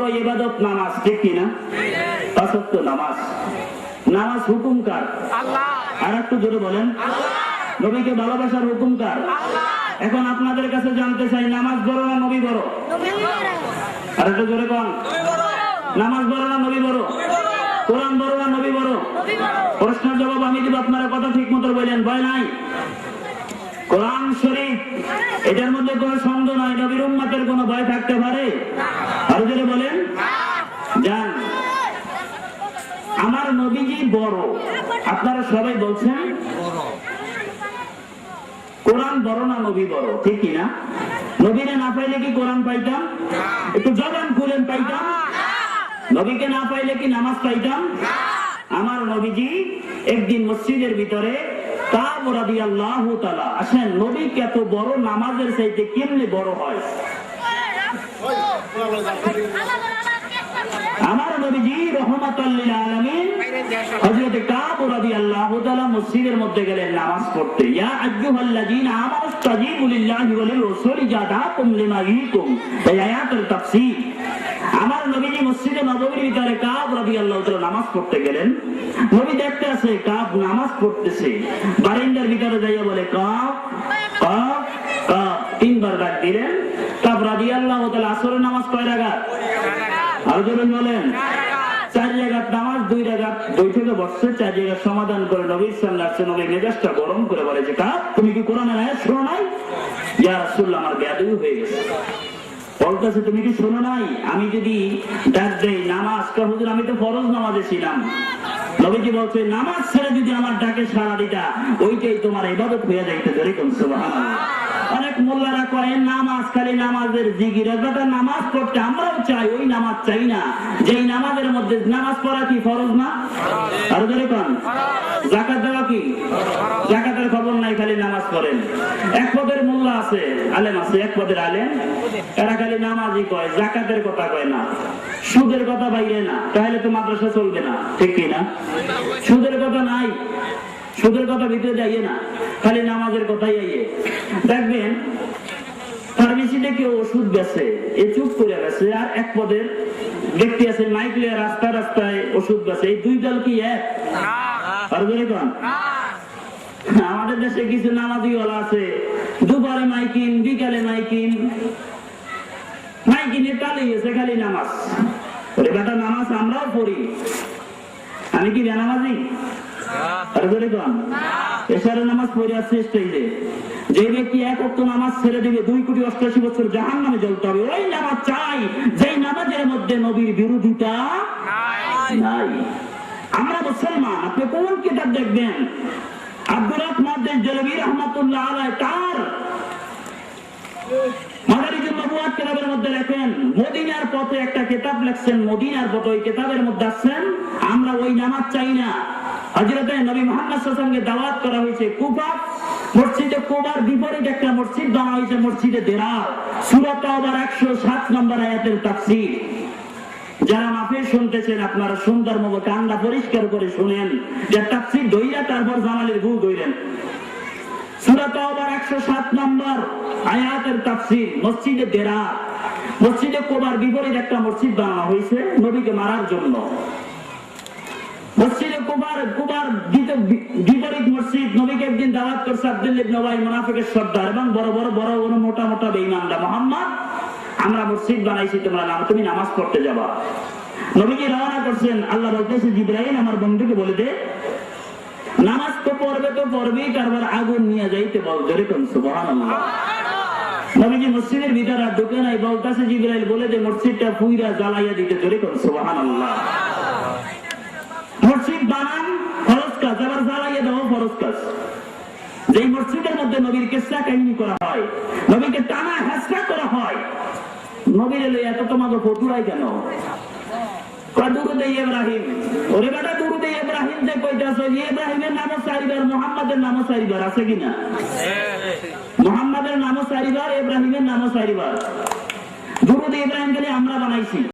বড় ইবাদত নামাজ, ঠিক কিনা? পাঁচ ওয়াক্ত নামাজ। নামাজ হুকুম কার? আল্লাহ। আর একটু জোরে বলেন। আল্লাহ। নবীকে ভালোবাসার হুকুম কার? আল্লাহ। এখন আপনাদের কাছে জানতে চাই, নামাজ বড় না নবী বড়? আর একটু জোরে বল। নামাজ বড় না নবী বড়? কোরআন বড় না নবী বড়? প্রশ্নের জবাব আমি দিব, আপনারা কথা ঠিক মতো বলেন, ভয় নাই। কোরআন শরীফ, এটার মধ্যে কোনো সন্দেহ নাই, নবীর উম্মতের কোনো ভয় থাকতে পারে? আর জোরে বলেন। জান, আমার নবীজি বড়, আপনারা সবাই বলছেন কোরআন বড় না নবী বড়, ঠিক কিনা? নবীরে না পাইলে কি কোরআন পাইতাম? একটু জবান খুলেন, পাইতাম? নবীকে না পাইলে কি নামাজ পাইতাম? আমার নবীজি একদিন মসজিদের ভিতরে কাব রাদিয়াল্লাহু তাআলা, আসেন নবী কত বড়, নামাজের চাইতে কেমনে বড় হয়। আমার নবীজি রাহমাতাল লিল আলামিন হযরত কাব রাদিয়াল্লাহু তাআলা মসজিদের মধ্যে গেলেন নামাজ পড়তে। ইয়া আইয়ুহাল্লাযীনা আমানুস্তাজীবু লিল্লাহি ওয়া লির-রাসূলি জাআকুম লিমা ইউকুম, এই আয়াতের তাফসীর। আমার নবীজি মসজিদে নববীর ভিতরে কাব রাদিয়াল্লাহু তাআলা নামাজ পড়তে গেলেন। নবী দেখতে আছে কাব নামাজ পড়তেছে, বারান্দার ভিতরে যাইয়া বলে কাব কাব কাব, তিনবার ডাক দিলেন। কাব রাদিয়াল্লাহু তাআলা আসরের নামাজ কয় রাকাত? আরো জোরে বলেন। 4 রাকাত নামাজ, 2 রাকাত বৈঠকে বসছে, 4 রাকাত সমাধান করে নবীর সামনে আসছে। নবী মেজাজটা গরম করে বলে যে কাব, তুমি কি কোরআনের আয়াত শোনো নাই? ইয়া রাসূলুল্লাহ, আমার বেয়াদবি হয়ে গেছে। বলতেছে তুমি কি শোনো নাই? আমি যদি ডাক দেই নামাজ, হুজুর আমি তো ফরজ নামাজে ছিলাম। নবীজি বলছে নামাজ ছেড়ে যদি আমার ডাকে সাড়া দিতা, ওইটাই তোমার ইবাদত হয়ে যাইতে। যেরকম সুবহানাল্লাহ। অনেক মোল্লারা কয় নামাজ খালি নামাজের জিকির, বেটা নামাজ পড়তে আমরাও চাই, ওই নামাজ চাই না যেই নামাজের মধ্যে নামাজ পড়া কি ফরজ না? আর যেরকম যাকাত দেওয়া কি? যাকাতের খবর নাই, খালি নামাজ পড়েন। এক পদের মোল্লা আছে, আলেম আছে, এক পদের আলেম, এরা খালি নামাজই কয়, যাকাতের কথা কয় না, সুদের কথা বাইরে না, তাহলে তো মাদ্রাসা চলবে না, ঠিক কিনা? সুদের কথা নাই, সুদের কথা ভিতরে যাইয়ে না, খালি নামাজের কথাই আইয়ে। দেখবেন ফার্মেসিতে কেউ ওষুধ বেছে, এ চুপ করে গেছে, আর এক পদের ব্যক্তি আছে মাইক লিয়ে রাস্তায় রাস্তায় ওষুধ বেছে, এই দুই দল কি এক? আর বলেন আমাদের দেশে কিছু নামাজি ওলা আছে, দুপুরে মাইকিন, বিকালে মাইকিন, মাইকিনে কালি গেছে খালি নামাজ। ওরে বেটা নামাজ আমরাও পড়ি, আমি কি বেনামাজি? আর বলেন এশারের নামাজ পড়ে আসছে স্টেজে, যে ব্যক্তি 1 ওয়াক্ত নামাজ ছেড়ে দিবে 2,88,00,000 বছর জাহান্নামে জ্বলতে হবে। ওই নামাজ চাই যেই নামাজের মধ্যে নবীর বিরোধিতা নাই। আমরা মুসলমান, আপনি কোন কিতাব দেখবেন আব্দুর রহমান দেলবি রাহমাতুল্লাহ আলাইহি তার মাদারিজুন নবুওয়াত কিতাবের মধ্যে লেখেন, মদিনার পথে একটা কিতাব লেখছেন, মদিনার পথে, ওই কিতাবের মধ্যে আছেন আমরা ওই নামাজ চাই না। হযরতে নবী মুহাম্মদ সাল্লাল্লাহু আলাইহি ওয়াসাল্লামকে দাওয়াত করা হয়েছে কুফা, মসজিদে কুবার বিপরীতে একটা মসজিদ বানানো হয়েছে, মসজিদে দেরার। সূরা তাওবার 107 নম্বর আয়াতের তাফসীর। যারা মাহফিল শুনতেছেন আপনারা সুন্দর মতো কান্না পরিষ্কার করে শুনেন, যে তাফসীর ধইরা তারপর জামালের ভুল ধইরেন। সূরা তাওবার 107 নম্বর আয়াতের তাফসীর, মসজিদে দেরার, মসজিদে কুবার বিপরীতে একটা মসজিদ বানানো হয়েছে নবীকে মারার জন্য। মসজিদে কুবার বিপরীত মসজিদ, নবীকে একদিন দাওয়াত করছে আব্দুল্লাহ ইবনে উবাই, মুনাফিকের সর্দার, এবং বড় বড় মোটা মোটা বেঈমানরা, মুহাম্মদ আমরা মসজিদ বানাইছি, তুমি নামাজ পড়তে যাবা। নবীজি রওনা করছেন, আল্লাহ বলতেছে জিবরাইল আমার বন্ধুকে বলে দে নামাজ তো পড়বেই, তারপর আগুন নিয়ে যাইতে বল। যেরকম সুবহানাল্লাহ। নবীজি মসজিদের ভিতরে ঢুকে নাই, বলতেছে জিবরাইল বলে দে মসজিদটা পুইরা জ্বালাইয়া দিতে। যেরকম সুবহানাল্লাহ। মসজিদ বানান ফরজ কাজ, আবার জ্বালাইয়া দেওয়া ফরজ কাজ। যেই মসজিদের মধ্যে নবীর কিসসা কাহিনী করা হয়, নবীকে টানা হেঁচড়া করা হয়, নবীর এলো এত তোমাকে ফতুরাই কেন? দুরুদে ইব্রাহিম, ওরে বেটা দুরুদে ইব্রাহিম যে কইতাছো, ইব্রাহিমের নামও 4 বার, মুহাম্মাদের নামও 4 বার, আছে কিনা? মুহাম্মাদের নামও 4 বার, ইব্রাহিমের নামও 4 বার। দুরুদে ইব্রাহিম খালি আমরা বানাইছি।